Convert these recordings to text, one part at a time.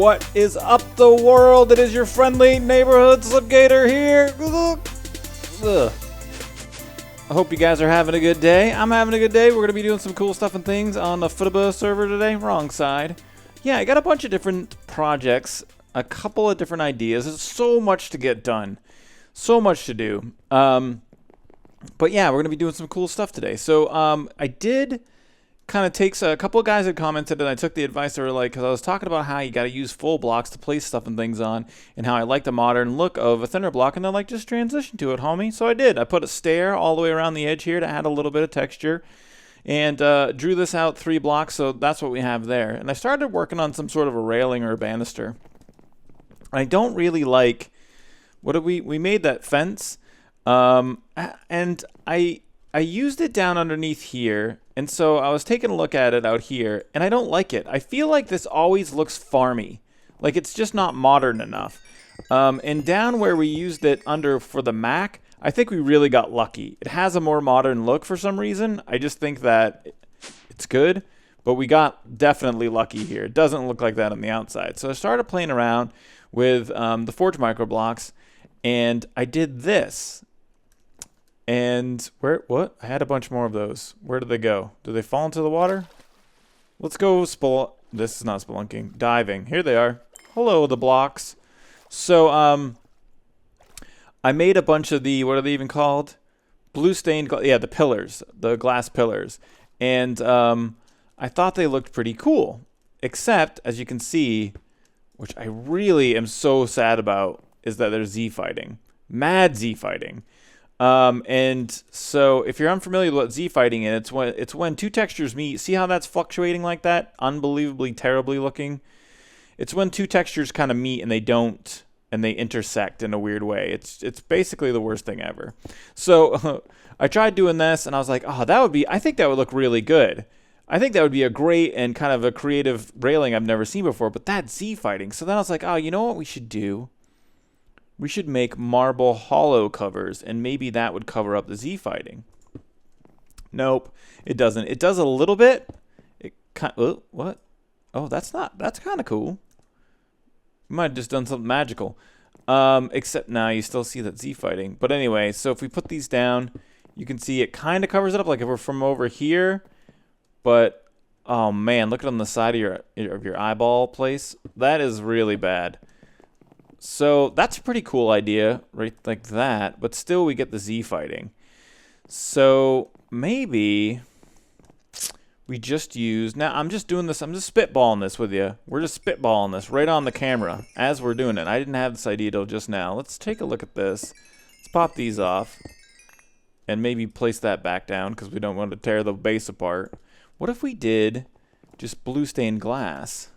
What is up, the world? It is your friendly neighborhood Slipgator here. Ugh. I hope you guys are having a good day. I'm having a good day. We're going to be doing some cool stuff and things on the FTB server today. Wrong side. Yeah, I got a bunch of different projects, a couple of different ideas. There's so much to get done. So much to do. But yeah, we're going to be doing some cool stuff today. So I did kind of take a couple of guys had commented, and I took the advice. They were like, because I was talking about how you got to use full blocks to place stuff and things on, and how I like the modern look of a thinner block, and they're like, just transition to it, homie. So I did. I put a stair all the way around the edge here to add a little bit of texture, and drew this out 3 blocks, so that's what we have there. And I started working on some sort of a railing or a banister. I don't really like, what did we made that fence, and I used it down underneath here, and so I was taking a look at it out here, and I don't like it. I feel like this always looks farmy, like it's just not modern enough. And down where we used it under for the Mac, I think we really got lucky. It has a more modern look for some reason. I just think that it's good, but we got definitely lucky here. It doesn't look like that on the outside. So I started playing around with the Forge micro blocks, and I did this. And what? I had a bunch more of those. Where did they go? Did they fall into the water? Let's go this is not spelunking. Diving. Here they are. Hello, the blocks. So, I made a bunch of the, what are they even called? Blue stained, yeah, the pillars. The glass pillars. And, I thought they looked pretty cool. Except, as you can see, which I really am so sad about, is that there's Z-fighting. Mad Z-fighting. And so if you're unfamiliar with what Z-fighting is, it's when 2 textures meet. See how that's fluctuating like that? Unbelievably terribly looking. It's when 2 textures kind of meet and they intersect in a weird way. It's basically the worst thing ever. So I tried doing this, and I was like, oh, I think that would look really good. I think that would be a great and kind of a creative railing I've never seen before, but that's Z-fighting. So then I was like, oh, you know what we should do? We should make marble hollow covers, and maybe that would cover up the Z-fighting. Nope, it doesn't. It does a little bit. What? Oh, that's kind of cool. You might have just done something magical. Except now you still see that Z-fighting. But anyway, so if we put these down, you can see it kind of covers it up, like if we're from over here. But, oh man, look at on the side of your eyeball place. That is really bad. So that's a pretty cool idea, right, like that, but still we get the Z-fighting. So maybe we just use, now I'm just doing this, I'm just spitballing this with you. We're just spitballing this right on the camera as we're doing it. I didn't have this idea till just now. Let's take a look at this. Let's pop these off and maybe place that back down because we don't want to tear the base apart. What if we did just blue stained glass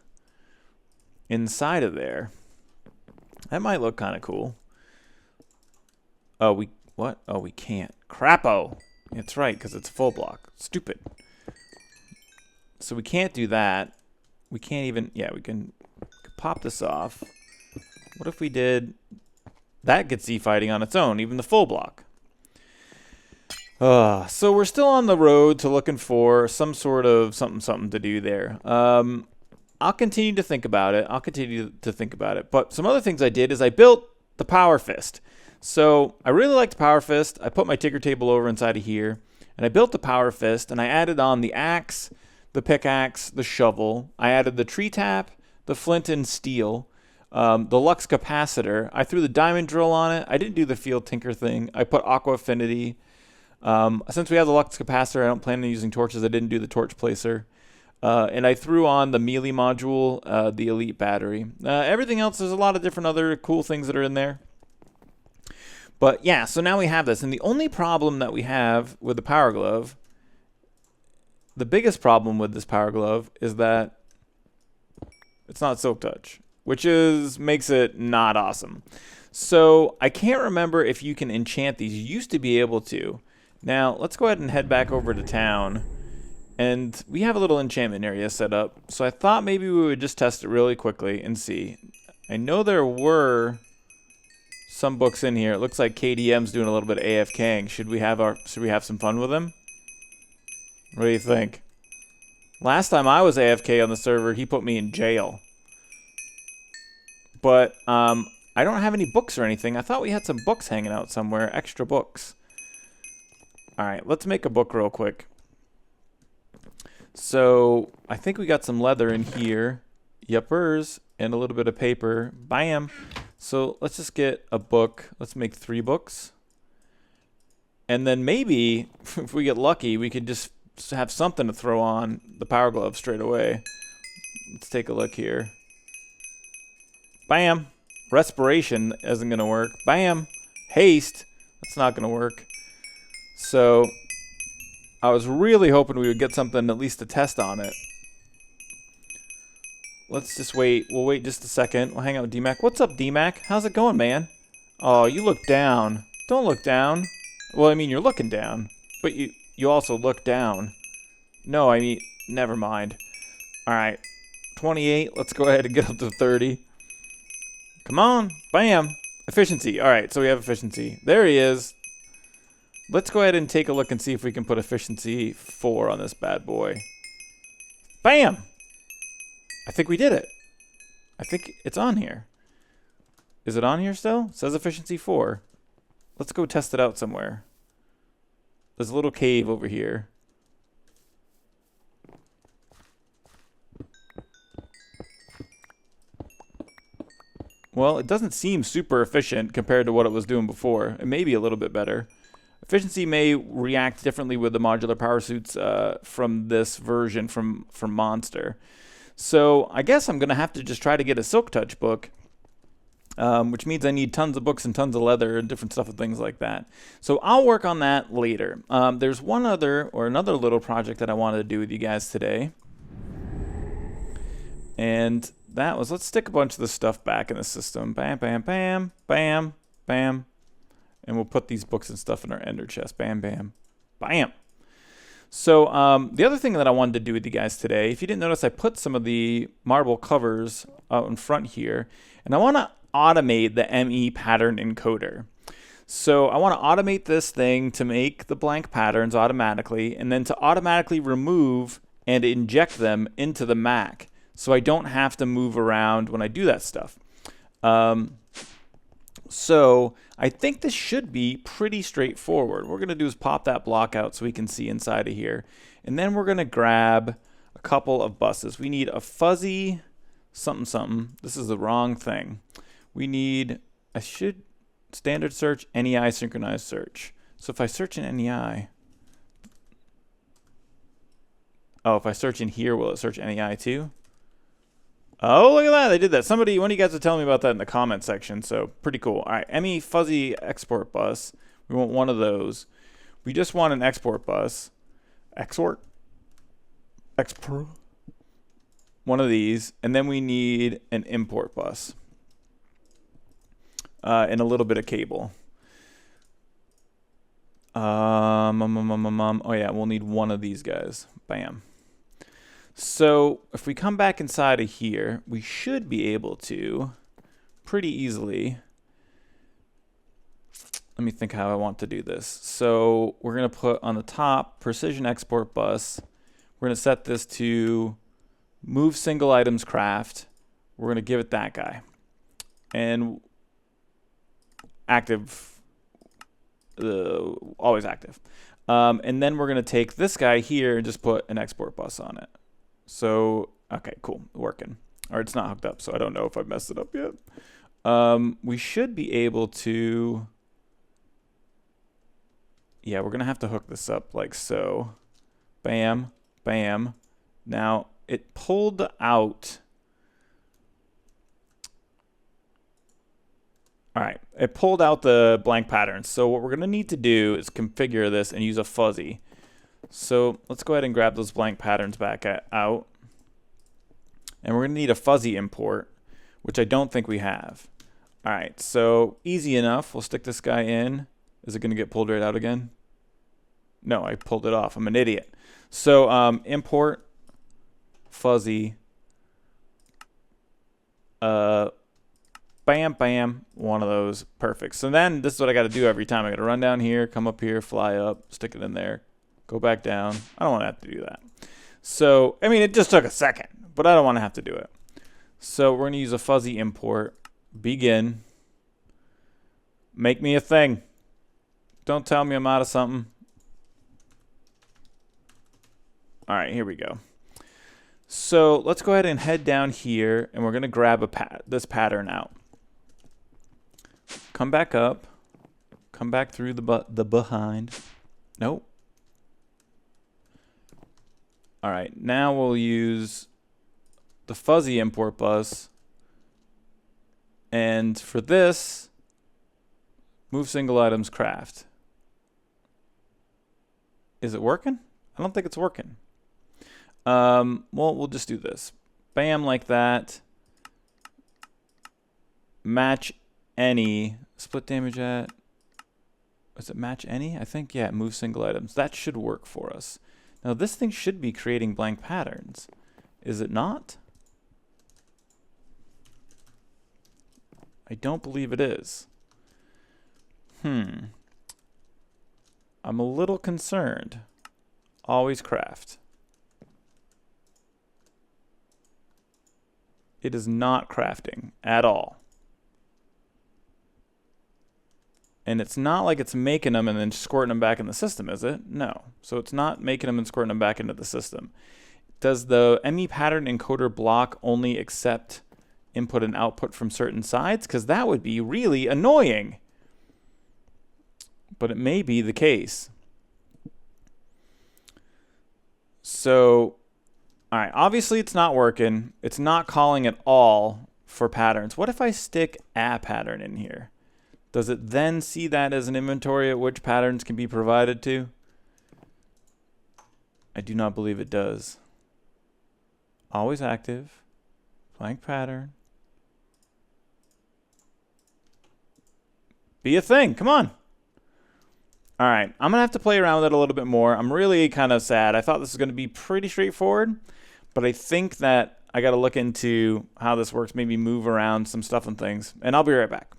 inside of there? That might look kind of cool. Oh, what? Oh, we can't. Crapo! That's right, because it's a full block. Stupid. So we can't do that. We can't even, yeah, we can pop this off. What if we did, that gets Z-fighting on its own, even the full block. So we're still on the road to looking for some sort of something to do there. I'll continue to think about it. But some other things I did is I built the Power Fist. So I really like the Power Fist. I put my ticker table over inside of here, and I built the Power Fist, and I added on the axe, the pickaxe, the shovel. I added the tree tap, the flint and steel, the lux capacitor. I threw the diamond drill on it. I didn't do the field tinker thing. I put aqua affinity. Since we have the lux capacitor, I don't plan on using torches. I didn't do the torch placer. And I threw on the melee module, the elite battery. Everything else, there's a lot of different other cool things that are in there. But yeah, so now we have this. And the only problem that we have with the Power Glove, the biggest problem with this Power Glove is that it's not Silk Touch, which makes it not awesome. So I can't remember if you can enchant these. You used to be able to. Now, let's go ahead and head back over to town. And we have a little enchantment area set up, so I thought maybe we would just test it really quickly and see. I know there were some books in here. It looks like KDM's doing a little bit of AFKing. Should we have some fun with him? What do you think? Last time I was AFK on the server, he put me in jail. But I don't have any books or anything. I thought we had some books hanging out somewhere, extra books. All right, let's make a book real quick. So I think we got some leather in here. Yuppers, and a little bit of paper. Bam. So let's just get a book. Let's make 3 books. And then maybe, if we get lucky, we could just have something to throw on the power glove straight away. Let's take a look here. Bam. Respiration isn't going to work. Bam. Haste. That's not going to work. So I was really hoping we would get something at least to test on it. Let's just wait. We'll wait just a second. We'll hang out with D-Mac. What's up, D-Mac? How's it going, man? Oh, you look down. Don't look down. Well, I mean, you're looking down. But you also look down. No, I mean, never mind. All right. 28. Let's go ahead and get up to 30. Come on. Bam. Efficiency. All right, so we have efficiency. There he is. Let's go ahead and take a look and see if we can put efficiency 4 on this bad boy. Bam! I think we did it. I think it's on here. Is it on here still? It says efficiency 4. Let's go test it out somewhere. There's a little cave over here. Well, it doesn't seem super efficient compared to what it was doing before. It may be a little bit better. Efficiency may react differently with the modular power suits from this version from Monster. So I guess I'm going to have to just try to get a Silk Touch book, which means I need tons of books and tons of leather and different stuff and things like that. So I'll work on that later. There's another little project that I wanted to do with you guys today. And that was, let's stick a bunch of this stuff back in the system. Bam, bam, bam, bam, bam. And we'll put these books and stuff in our ender chest. Bam, bam, bam. So the other thing that I wanted to do with you guys today, if you didn't notice, I put some of the marble covers out in front here. And I want to automate the ME pattern encoder. So I want to automate this thing to make the blank patterns automatically, and then to automatically remove and inject them into the Mac, so I don't have to move around when I do that stuff. So I think this should be pretty straightforward. What we're going to do is pop that block out so we can see inside of here. And then we're going to grab a couple of buses. We need a fuzzy something something. This is the wrong thing. We need, standard search, NEI synchronized search. So if I search in NEI, if I search in here, will it search NEI too? Oh, look at that. They did that. One of you guys was telling me about that in the comment section, so pretty cool. All right, ME fuzzy export bus. We want one of those. We just want an export bus. Export. One of these. And then we need an import bus. And a little bit of cable. Oh, yeah, we'll need one of these guys. Bam. So if we come back inside of here, we should be able to pretty easily. Let me think how I want to do this. So we're going to put on the top precision export bus. We're going to set this to move single items craft. We're going to give it that guy. And active, always active. And then we're going to take this guy here and just put an export bus on it. So, okay, cool, working. Or it's not hooked up, so I don't know if I messed it up yet. We should be able to, yeah, we're gonna have to hook this up like so. Bam, bam. Now, it pulled out. All right, it pulled out the blank patterns. So what we're gonna need to do is configure this and use a fuzzy. So let's go ahead and grab those blank patterns back out. And we're going to need a fuzzy import, which I don't think we have. All right, so easy enough. We'll stick this guy in. Is it going to get pulled right out again? No, I pulled it off. I'm an idiot. So import fuzzy. Bam, bam. One of those. Perfect. So then this is what I got to do every time. I got to run down here, come up here, fly up, stick it in there. Go back down. I don't want to have to do that. So, I mean, it just took a second, but I don't want to have to do it. So we're going to use a fuzzy import. Begin. Make me a thing. Don't tell me I'm out of something. All right, here we go. So let's go ahead and head down here, and we're going to grab this pattern out. Come back up. Come back through the behind. Nope. All right, now we'll use the fuzzy import bus. And for this, move single items craft. Is it working? I don't think it's working. Well, we'll just do this. Bam, like that. Match any. Split damage at. Does it match any? I think, yeah, move single items. That should work for us. Now, this thing should be creating blank patterns. Is it not? I don't believe it is. I'm a little concerned. Always craft. It is not crafting at all. And it's not like it's making them and then squirting them back in the system, is it? No. So it's not making them and squirting them back into the system. Does the ME pattern encoder block only accept input and output from certain sides? Because that would be really annoying. But it may be the case. So, all right, obviously it's not working. It's not calling at all for patterns. What if I stick a pattern in here? Does it then see that as an inventory at which patterns can be provided to? I do not believe it does. Always active. Blank pattern. Be a thing. Come on. All right. I'm going to have to play around with it a little bit more. I'm really kind of sad. I thought this was going to be pretty straightforward, but I think that I got to look into how this works, maybe move around some stuff and things, and I'll be right back.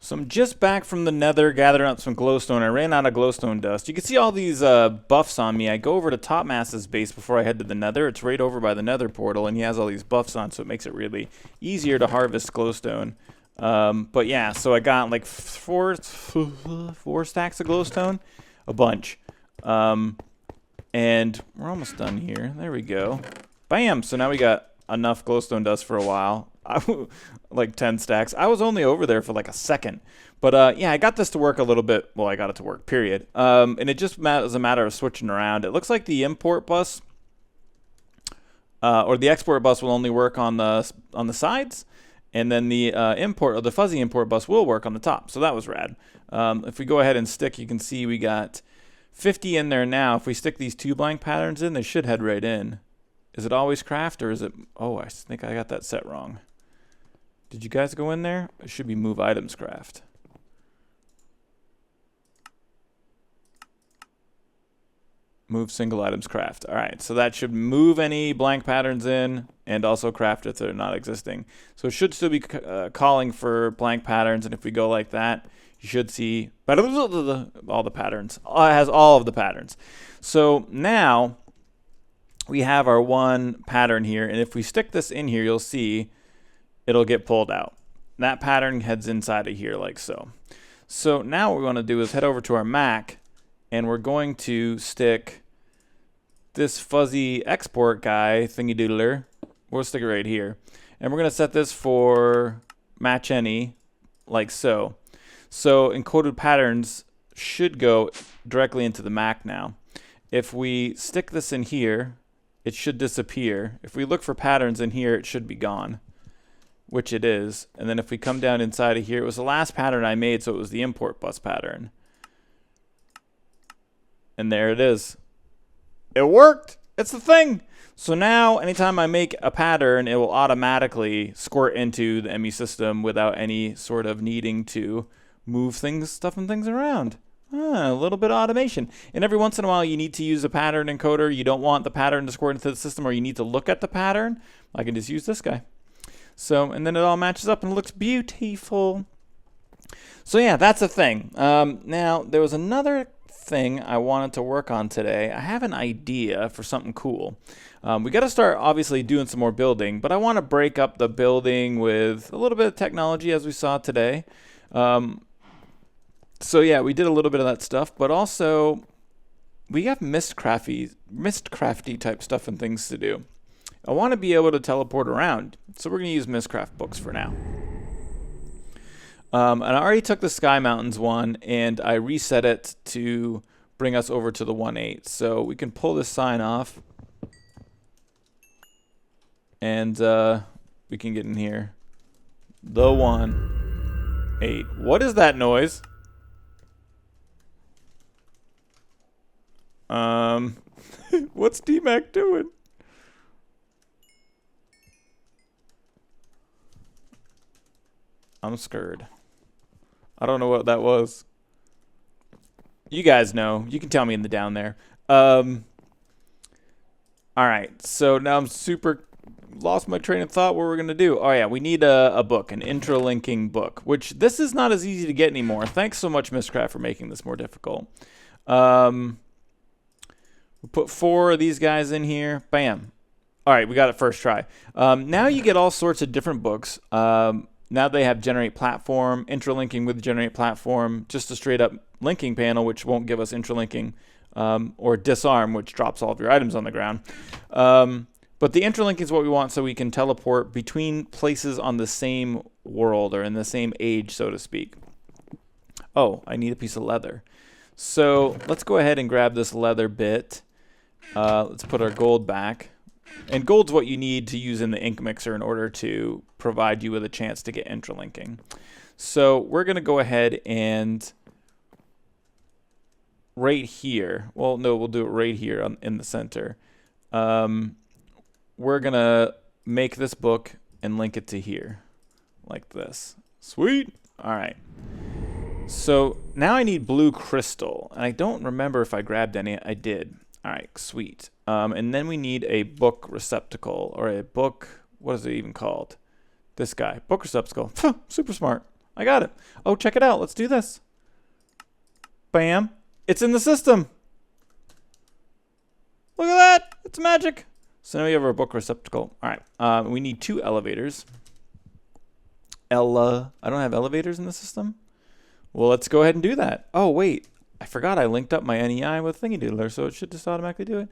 So I'm just back from the nether gathering up some glowstone. I ran out of glowstone dust. You can see all these buffs on me. I go over to Topmass's base before I head to the nether. It's right over by the nether portal, and he has all these buffs on, so it makes it really easier to harvest glowstone. But yeah, so I got like four stacks of glowstone, a bunch. And we're almost done here. There we go. Bam! So now we got enough glowstone dust for a while. Like 10 stacks. I was only over there for like a second. But yeah, I got this to work a little bit. Well, I got it to work, period. And it just was a matter of switching around. It looks like the import bus or the export bus will only work on the sides. And then the import, or the fuzzy import bus will work on the top. So that was rad. If we go ahead and stick, you can see we got 50 in there now. If we stick these 2 blank patterns in, they should head right in. Is it always craft, or is it... Oh, I think I got that set wrong. Did you guys go in there? It should be move items craft. Move single items craft. All right, so that should move any blank patterns in and also craft if they're not existing. So it should still be calling for blank patterns, and if we go like that, you should see all the patterns. It has all of the patterns. So now we have our one pattern here, and if we stick this in here, you'll see it'll get pulled out. That pattern heads inside of here like so. So now what we want to do is head over to our Mac, and we're going to stick this fuzzy export guy thingy doodler. We'll stick it right here. And we're going to set this for match any, like so. So encoded patterns should go directly into the Mac now. If we stick this in here, it should disappear. If we look for patterns in here, it should be gone, which it is. And then if we come down inside of here, it was the last pattern I made, so it was the import bus pattern. And there it is. It worked. It's the thing. So now anytime I make a pattern, it will automatically squirt into the ME system without any sort of needing to move things, stuff and things around. A little bit of automation. And every once in a while you need to use a pattern encoder. You don't want the pattern to squirt into the system, or you need to look at the pattern. I can just use this guy. So, and then it all matches up and it looks beautiful. So yeah, that's a thing. Now, there was another thing I wanted to work on today. I have an idea for something cool. We got to start obviously doing some more building, but I want to break up the building with a little bit of technology as we saw today. So yeah, we did a little bit of that stuff, but also we have mystcrafty type stuff and things to do. I want to be able to teleport around, so we're going to use mystcraft books for now. And I already took the Sky Mountains one, and I reset it to bring us over to the 1.8. So we can pull this sign off, and we can get in here. The 1.8. What is that noise? What's D-Mac doing? I'm scared. I don't know what that was. You guys know. You can tell me in the down there. Alright, so now I'm super lost my train of thought what we're going to do. Oh yeah, we need a book, an interlinking book, which this is not as easy to get anymore. Thanks so much, mystcraft, for making this more difficult. We'll put 4 of these guys in here. Bam. Alright, we got it first try. Now you get all sorts of different books. Now they have generate platform, interlinking with generate platform, just a straight up linking panel, which won't give us interlinking, or disarm, which drops all of your items on the ground. But the interlinking is what we want so we can teleport between places on the same world or in the same age, so to speak. Oh, I need a piece of leather. So let's go ahead and grab this leather bit. Let's put our gold back. And gold's what you need to use in the ink mixer in order to provide you with a chance to get interlinking. So we're going to go ahead and right here, well, no, we'll do it right here in the center. We're going to make this book and link it to here like this. Sweet. All right. So now I need blue crystal, and I don't remember if I grabbed any. I did. All right, sweet. And then we need a book receptacle, or a book, what is it even called? This guy, book receptacle. Super smart. I got it. Oh, check it out. Let's do this. Bam. It's in the system. Look at that. It's magic. So now we have our book receptacle. All right. We need 2 elevators. I don't have elevators in the system. Well, let's go ahead and do that. Oh, wait. I forgot I linked up my NEI with Thingy-Doodler, so it should just automatically do it.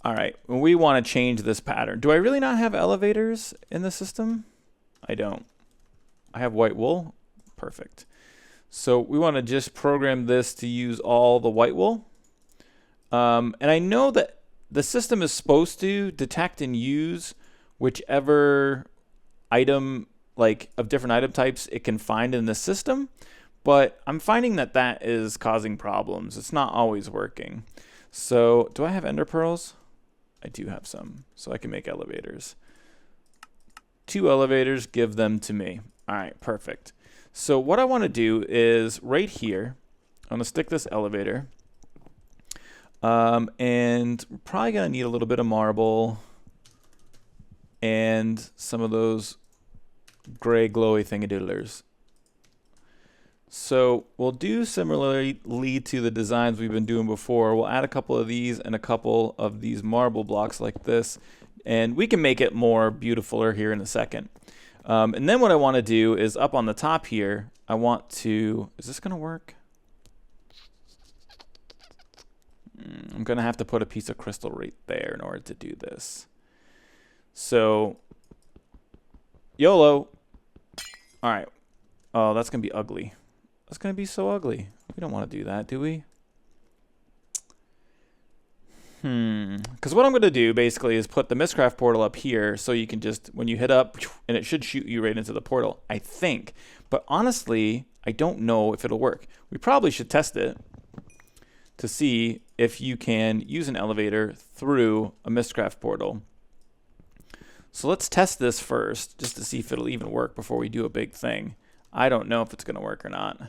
All right, we want to change this pattern. Do I really not have elevators in the system? I don't. I have white wool. Perfect. So we want to just program this to use all the white wool. And I know that the system is supposed to detect and use whichever item, like of different item types, it can find in the system. But I'm finding that that is causing problems. It's not always working. So do I have ender pearls? I do have some, so I can make elevators. 2 elevators, give them to me. All right, perfect. So what I want to do is right here, I'm going to stick this elevator. And we're probably going to need a little bit of marble and some of those gray glowy thingadoodlers. So we'll do similarly to the designs we've been doing before. We'll add a couple of these and a couple of these marble blocks like this. And we can make it more beautifuler here in a second. And then what I want to do is up on the top here, I want to, is this going to work? I'm going to have to put a piece of crystal right there in order to do this. So, YOLO. All right. Oh, that's going to be ugly. That's going to be so ugly. We don't want to do that, do we? Because what I'm going to do basically is put the mystcraft portal up here so you can just, when you hit up, and it should shoot you right into the portal, I think. But honestly, I don't know if it'll work. We probably should test it to see if you can use an elevator through a mystcraft portal. So let's test this first, just to see if it'll even work before we do a big thing. I don't know if it's going to work or not.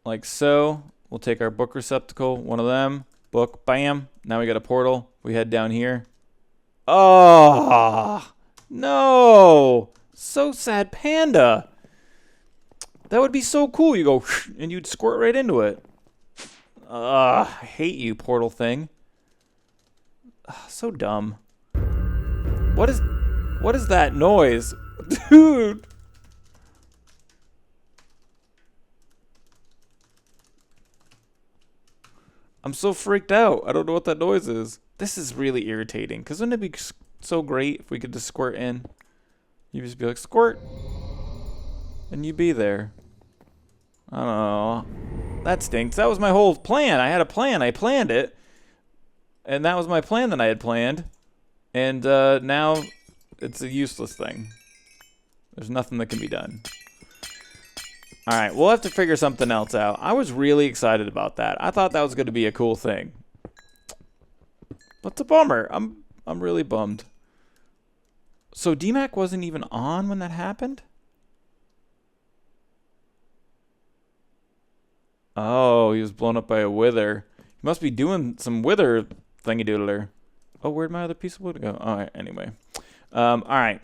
Like so. We'll take our book receptacle, one of them, book, bam. Now we got a portal. We head down here. Oh, no. So sad, Panda. That would be so cool. You go, and you'd squirt right into it. I hate you, portal thing. So dumb. What is that noise? Dude. I'm so freaked out. I don't know what that noise is. This is really irritating. Because wouldn't it be so great if we could just squirt in? You'd just be like, squirt. And you'd be there. I don't know. That stinks. That was my whole plan. I had a plan. I planned it. And that was my plan that I had planned. And now it's a useless thing. There's nothing that can be done. Alright, we'll have to figure something else out. I was really excited about that. I thought that was going to be a cool thing. But it's a bummer. I'm really bummed. So DMAC wasn't even on when that happened? Oh, he was blown up by a wither. He must be doing some wither thingy-doodler. Oh, where'd my other piece of wood go? Alright, anyway. Alright.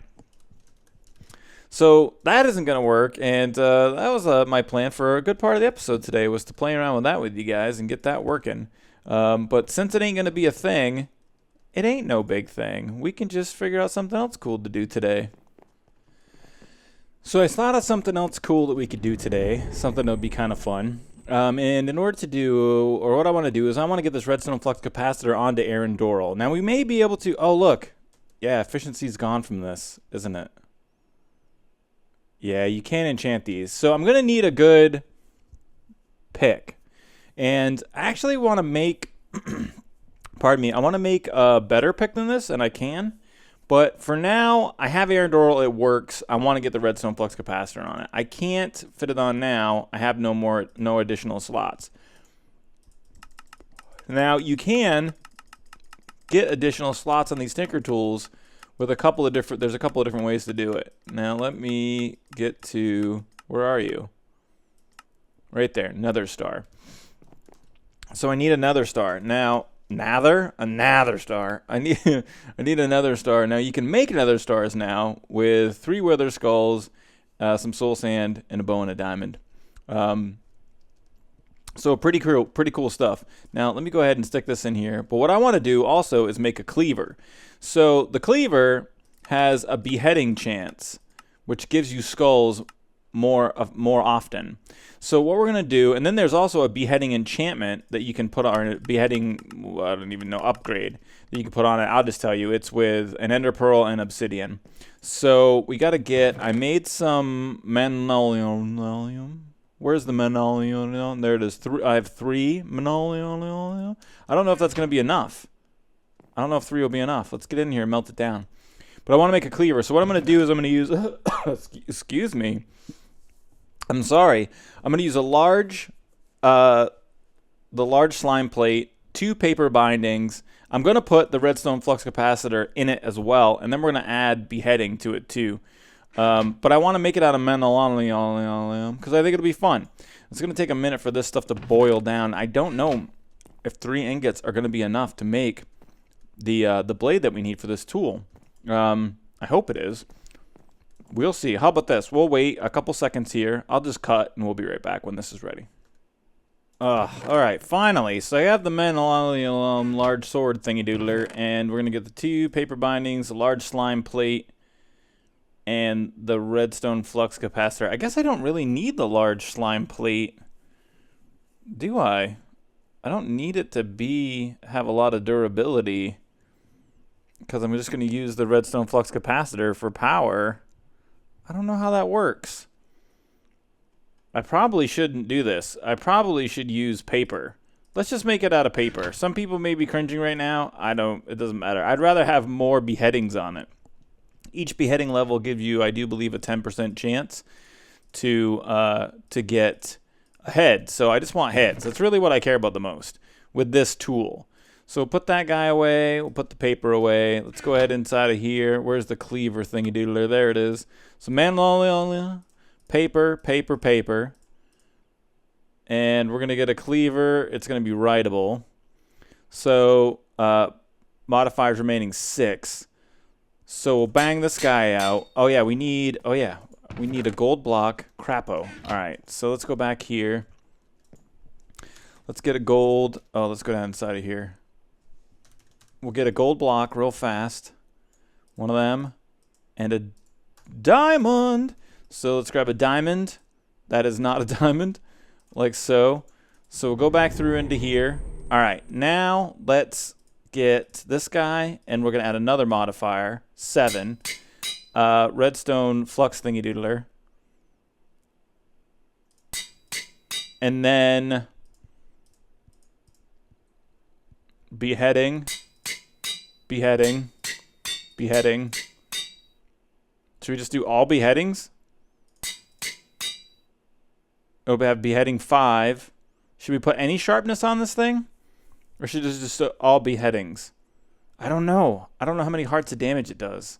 So that isn't going to work, and that was my plan for a good part of the episode today, was to play around with that with you guys and get that working. But since it ain't going to be a thing, it ain't no big thing. We can just figure out something else cool to do today. So I thought of something else cool that we could do today, something that would be kind of fun. And in order to do, or what I want to do is I want to get this redstone flux capacitor onto Aaron Doral. Now we may be able to, oh look, yeah, efficiency's gone from this, isn't it? Yeah, you can't enchant these. So I'm going to need a good pick. And I actually want to make, pardon me, I want to make a better pick than this, and I can. But for now, I have Aaron Doral, it works. I want to get the redstone flux capacitor on it. I can't fit it on now. I have no additional slots. Now, you can get additional slots on these Tinker tools with a couple of different, there's a couple of different ways to do it. Now, let me get to, where are you? Right there, nether star. So I need a nether star. Now, another star. I need a nether star. Now you can make nether stars now with 3 wither skulls, some soul sand, and a bow and a diamond. So pretty cool stuff. Now let me go ahead and stick this in here. But what I want to do also is make a cleaver. So the cleaver has a beheading chance, which gives you skulls more often. So what we're going to do, and then there's also a beheading enchantment that you can put on it, beheading, I don't even know, upgrade that you can put on it. I'll just tell you, it's with an ender pearl and obsidian. So we got to get, I made some manolium. Where's the manolium? There it is. I have 3 manolium. I don't know if that's going to be enough. I don't know if 3 will be enough. Let's get in here and melt it down. But I want to make a cleaver. So what I'm going to do is I'm going to use, excuse me. I'm sorry. I'm going to use the large slime plate, 2 paper bindings. I'm going to put the redstone flux capacitor in it as well, and then we're going to add beheading to it too. But I want to make it out of manolium because I think it'll be fun. It's going to take a minute for this stuff to boil down. I don't know if 3 ingots are going to be enough to make the blade that we need for this tool. I hope it is. We'll see. How about this? We'll wait a couple seconds here. I'll just cut, and we'll be right back when this is ready. All right, finally. So I have the manolium large sword thingy-doodler, and we're going to get the 2 paper bindings, a large slime plate, and the redstone flux capacitor. I guess I don't really need the large slime plate, do I? I don't need it to have a lot of durability, because I'm just going to use the redstone flux capacitor for power. I don't know how that works. I probably shouldn't do this. I probably should use paper. Let's just make it out of paper. Some people may be cringing right now. It doesn't matter. I'd rather have more beheadings on it. Each beheading level gives you, I do believe, a 10% chance to get a head. So I just want heads. That's really what I care about the most with this tool. So put that guy away. We'll put the paper away. Let's go ahead inside of here. Where's the cleaver thingy-doodler? There it is. So manolium, paper. And we're going to get a cleaver. It's going to be writable. So modifiers remaining 6. So we'll bang this guy out. Oh, yeah, we need... Oh, yeah. We need a gold block. Crapo. All right, so let's go back here. Let's get a gold. Oh, let's go down inside of here. We'll get a gold block real fast. One of them. And a diamond. So let's grab a diamond. That is not a diamond. Like so. So we'll go back through into here. All right, now let's get this guy. And we're going to add another modifier. 7. Redstone flux thingy doodler. And then beheading. Beheading. Beheading. Should we just do all beheadings? Oh, we have beheading 5. Should we put any sharpness on this thing? Or should it just all beheadings? I don't know. I don't know how many hearts of damage it does.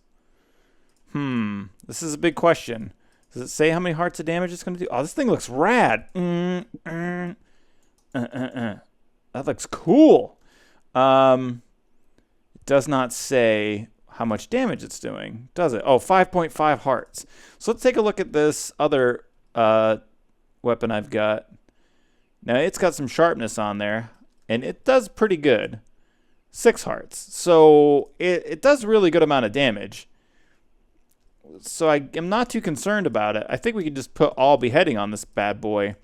This is a big question. Does it say how many hearts of damage it's going to do? Oh, this thing looks rad. That looks cool. It does not say how much damage it's doing, does it? Oh, 5.5 hearts. So let's take a look at this other weapon I've got. Now, it's got some sharpness on there, and it does pretty good. 6 hearts. So it does a really good amount of damage. So I am not too concerned about it. I think we can just put all beheading on this bad boy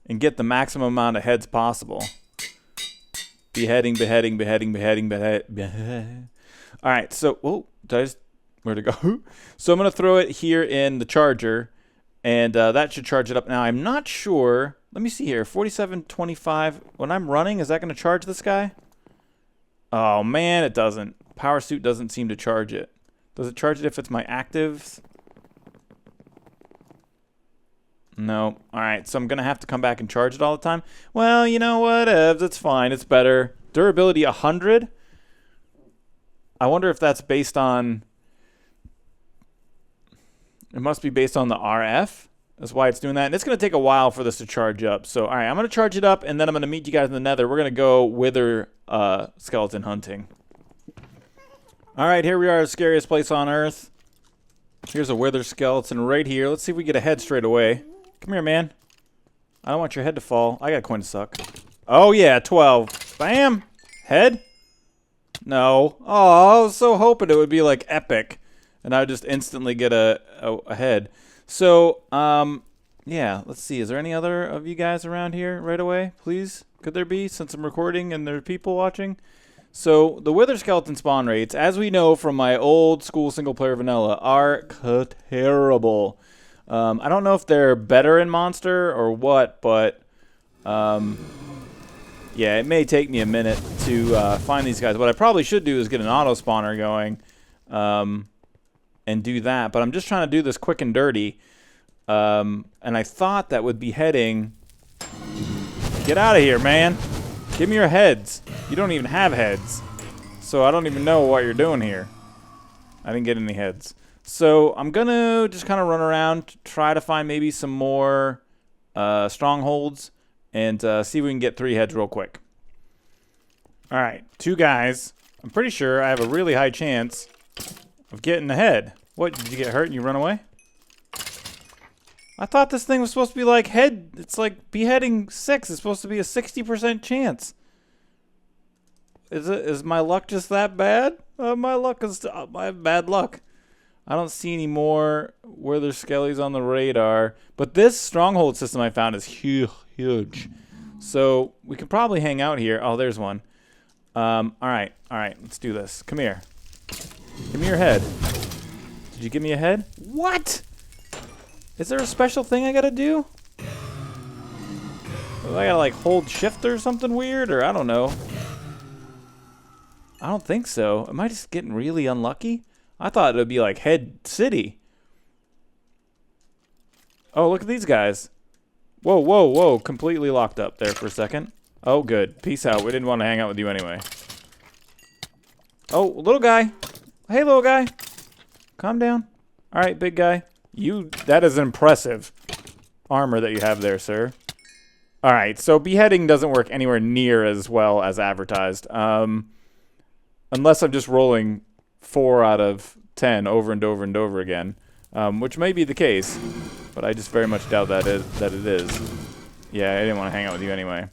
and get the maximum amount of heads possible. Beheading, beheading, beheading, beheading, beheading. All right, so, where'd it go? So I'm going to throw it here in the charger, and that should charge it up. Now, I'm not sure. Let me see here. 4725. When I'm running, is that going to charge this guy? Oh, man, it doesn't. Power suit doesn't seem to charge it. Does it charge it if it's my actives? No. All right, so I'm going to have to come back and charge it all the time. Well, you know what, Evs, it's fine. It's better. Durability 100. I wonder if that's based on... It must be based on the RF. That's why it's doing that. And it's going to take a while for this to charge up. So, all right, I'm going to charge it up, and then I'm going to meet you guys in the nether. We're going to go wither skeleton hunting. All right, here we are, the scariest place on Earth. Here's a wither skeleton right here. Let's see if we get a head straight away. Come here, man. I don't want your head to fall. I got a coin to suck. Oh, yeah, 12. Bam! Head? No. Oh, I was so hoping it would be, like, epic. And I would just instantly get a head. So, yeah, let's see. Is there any other of you guys around here right away? Please? Could there be, since I'm recording and there are people watching? So, the wither skeleton spawn rates, as we know from my old school single-player vanilla, are terrible. I don't know if they're better in Monster or what, but, yeah, it may take me a minute to find these guys. What I probably should do is get an auto-spawner going and do that. But I'm just trying to do this quick and dirty. And I thought that with beheading... Get out of here, man. Give me your heads. You don't even have heads. So I don't even know what you're doing here. I didn't get any heads. So I'm going to just kind of run around, try to find maybe some more strongholds, and see if we can get 3 heads real quick. All right, 2 guys. I'm pretty sure I have a really high chance of getting a head. What, did you get hurt and you run away? I thought this thing was supposed to be like head. It's like beheading 6. It's supposed to be a 60% chance. Is my luck just that bad? My luck is I have bad luck. I don't see any more wither skellies on the radar. But this stronghold system I found is huge. So we could probably hang out here. Oh, there's one. All right. Let's do this. Come here. Give me your head. Did you give me a head? What? Is there a special thing I gotta do? I gotta like hold shift or something weird, or I don't know. I don't think so. Am I just getting really unlucky? I thought it would be like Head City. Oh, look at these guys. Whoa. Completely locked up there for a second. Oh, good. Peace out. We didn't want to hang out with you anyway. Oh, little guy. Hey, little guy. Calm down. All right, big guy. That is impressive armor that you have there, sir. All right, so beheading doesn't work anywhere near as well as advertised. Unless I'm just rolling 4 out of 10 over and over and over again. which may be the case, but I just very much doubt that it is. Yeah, I didn't want to hang out with you anyway.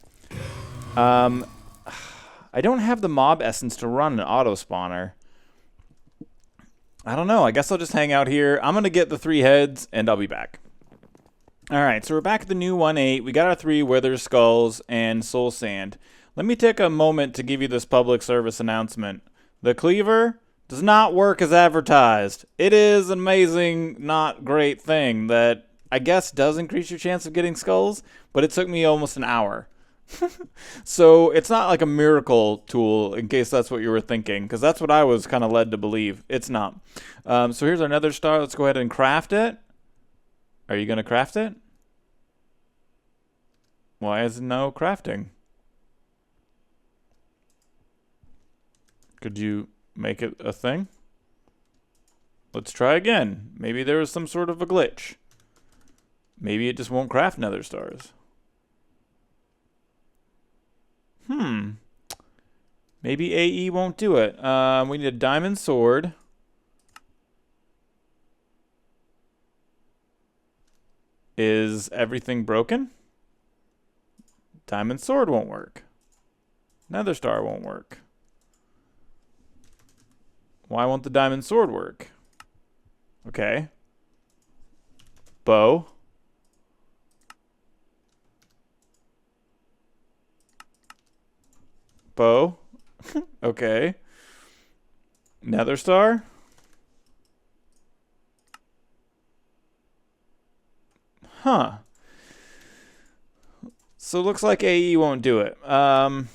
I don't have the mob essence to run an auto spawner. I don't know. I guess I'll just hang out here. I'm going to get the 3 heads, and I'll be back. Alright, so we're back at the new 1.8. We got our 3 wither skulls and soul sand. Let me take a moment to give you this public service announcement. The cleaver does not work as advertised. It is an amazing, not great thing that I guess does increase your chance of getting skulls, but it took me almost an hour. So it's not like a miracle tool, in case that's what you were thinking, because that's what I was kind of led to believe. It's not. So here's our nether star. Let's go ahead and craft it. Are you going to craft it? Why is no crafting? Could you make it a thing? Let's try again. Maybe there is some sort of a glitch. Maybe it just won't craft nether stars. Maybe AE won't do it. We need a diamond sword. Is everything broken? Diamond sword won't work. Nether star won't work. Why won't the diamond sword work? Okay. Bow. Bow. Okay. Nether star. Huh. So it looks like AE won't do it. Alright,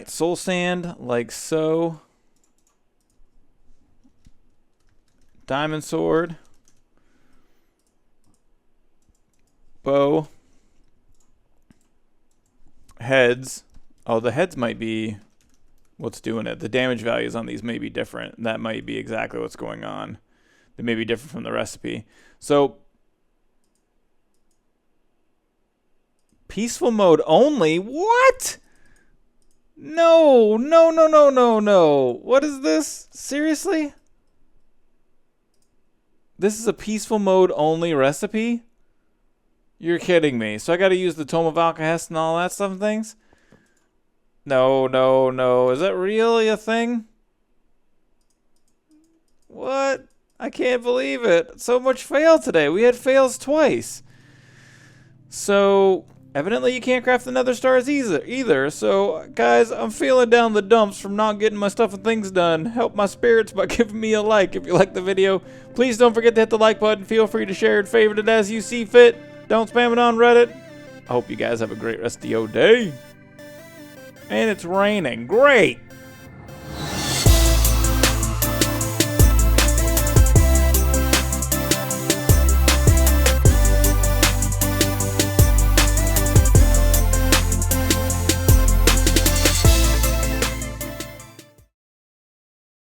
soul sand, like so. Diamond sword. Bow. Heads. Oh, the heads might be what's doing it. The damage values on these may be different. That might be exactly what's going on. They may be different from the recipe. So, peaceful mode only? What? No, no, no, no, no, no. What is this? Seriously? This is a peaceful mode only recipe? You're kidding me. So I gotta use the Tome of Alcahest and all that stuff and things? No, no, no. Is that really a thing? What? I can't believe it. So much fail today. We had fails twice. So, evidently you can't craft the nether stars either. So, guys, I'm feeling down the dumps from not getting my stuff and things done. Help my spirits by giving me a like if you like the video. Please don't forget to hit the like button. Feel free to share and favorite it as you see fit. Don't spam it on Reddit. I hope you guys have a great rest of your day. And it's raining. Great!